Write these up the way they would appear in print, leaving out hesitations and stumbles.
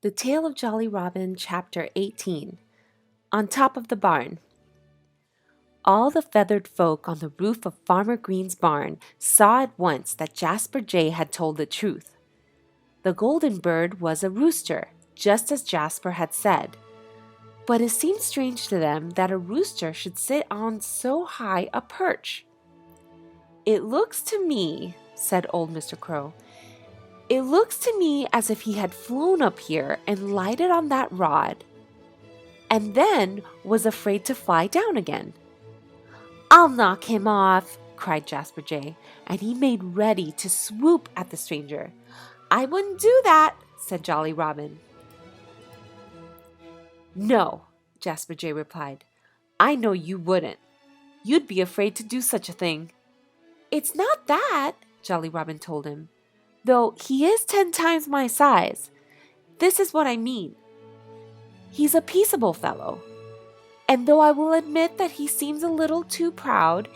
The Tale of Jolly Robin, Chapter 18. On Top of the Barn. All the feathered folk on the roof of Farmer Green's barn saw at once that Jasper Jay had told the truth. The golden bird was a rooster, just as Jasper had said. But it seemed strange to them that a rooster should sit on so high a perch. "It looks to me," said old Mr. Crow, "it looks to me as if he had flown up here and lighted on that rod, and then was afraid to fly down again." "I'll knock him off," cried Jasper Jay, and he made ready to swoop at the stranger. "I wouldn't do that," said Jolly Robin. "No," Jasper Jay replied. "I know you wouldn't. You'd be afraid to do such a thing." "It's not that," Jolly Robin told him, "though he is 10 times my size. This is what I mean. He's a peaceable fellow, and though I will admit that he seems a little too proud,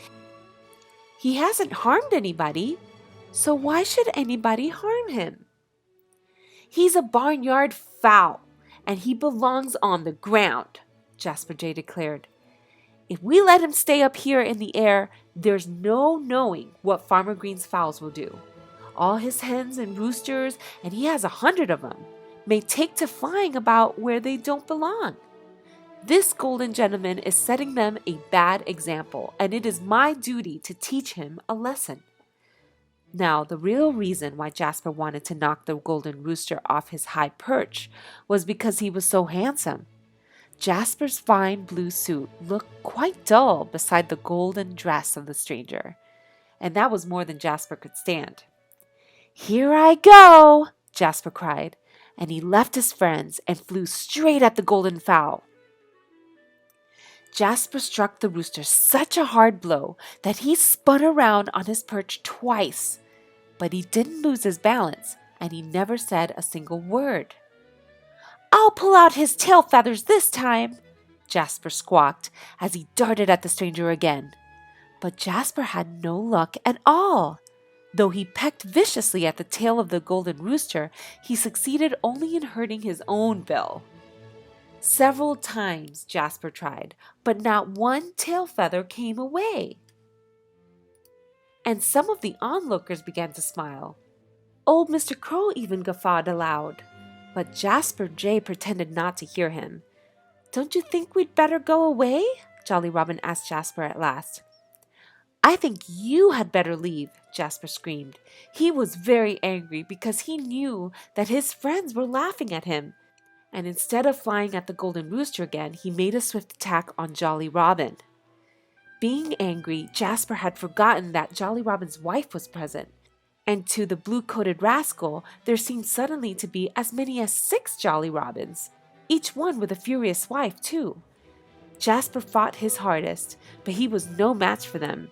he hasn't harmed anybody, so why should anybody harm him? He's a barnyard fowl, and he belongs on the ground," Jasper Jay declared. "If we let him stay up here in the air, there's no knowing what Farmer Green's fowls will do. All his hens and roosters, and he has 100 of them, may take to flying about where they don't belong. This golden gentleman is setting them a bad example, and it is my duty to teach him a lesson." Now, the real reason why Jasper wanted to knock the golden rooster off his high perch was because he was so handsome. Jasper's fine blue suit looked quite dull beside the golden dress of the stranger, and that was more than Jasper could stand. "Here I go!" Jasper cried, and he left his friends and flew straight at the golden fowl. Jasper struck the rooster such a hard blow that he spun around on his perch twice, but he didn't lose his balance, and he never said a single word. "I'll pull out his tail feathers this time," Jasper squawked as he darted at the stranger again. But Jasper had no luck at all. Though he pecked viciously at the tail of the golden rooster, he succeeded only in hurting his own bill. Several times Jasper tried, but not one tail feather came away. And some of the onlookers began to smile. Old Mr. Crow even guffawed aloud, but Jasper Jay pretended not to hear him. "Don't you think we'd better go away?" Jolly Robin asked Jasper at last. "I think you had better leave," Jasper screamed. He was very angry because he knew that his friends were laughing at him, and instead of flying at the golden rooster again, he made a swift attack on Jolly Robin. Being angry, Jasper had forgotten that Jolly Robin's wife was present, and to the blue-coated rascal there seemed suddenly to be as many as 6 Jolly Robins, each one with a furious wife too. Jasper fought his hardest, but he was no match for them.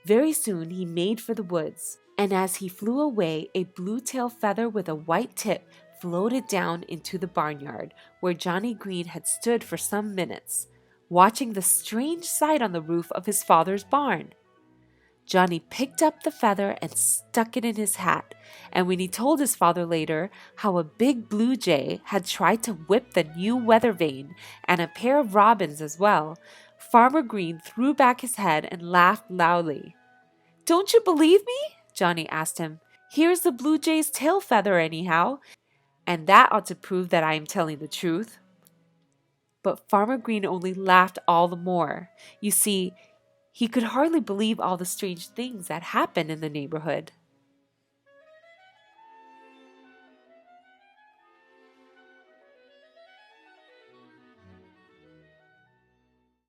Very soon he made for the woods, and as he flew away, a blue-tail feather with a white tip floated down into the barnyard, where Johnny Green had stood for some minutes, watching the strange sight on the roof of his father's barn. Johnny picked up the feather and stuck it in his hat, and when he told his father later how a big blue jay had tried to whip the new weather vane and a pair of robins as well, Farmer Green threw back his head and laughed loudly. "Don't you believe me?" Johnny asked him. "Here's the blue jay's tail feather anyhow, and that ought to prove that I am telling the truth." But Farmer Green only laughed all the more. You see, he could hardly believe all the strange things that happened in the neighborhood.